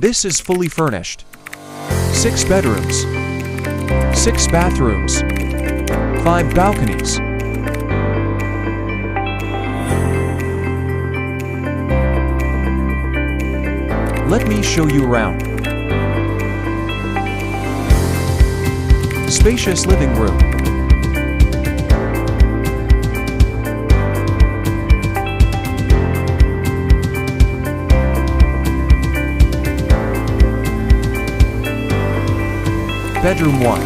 This is fully furnished. 6 bedrooms, 6 bathrooms, 5 balconies. Let me show you around. Spacious living room. Bedroom 1.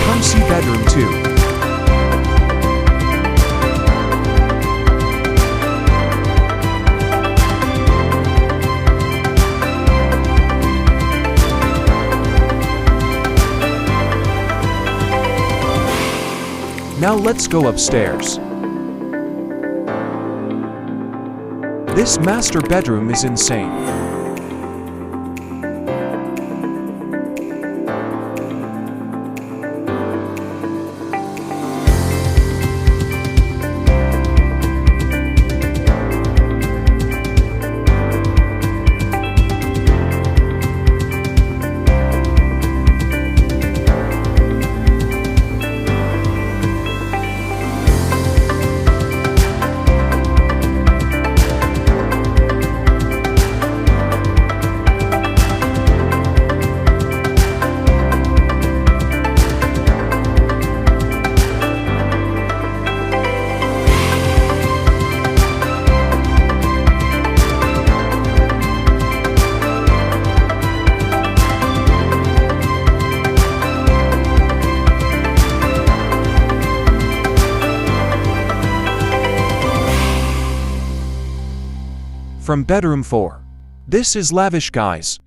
Come see bedroom 2. Now let's go upstairs. This master bedroom is insane. From bedroom 4. This is lavish, guys.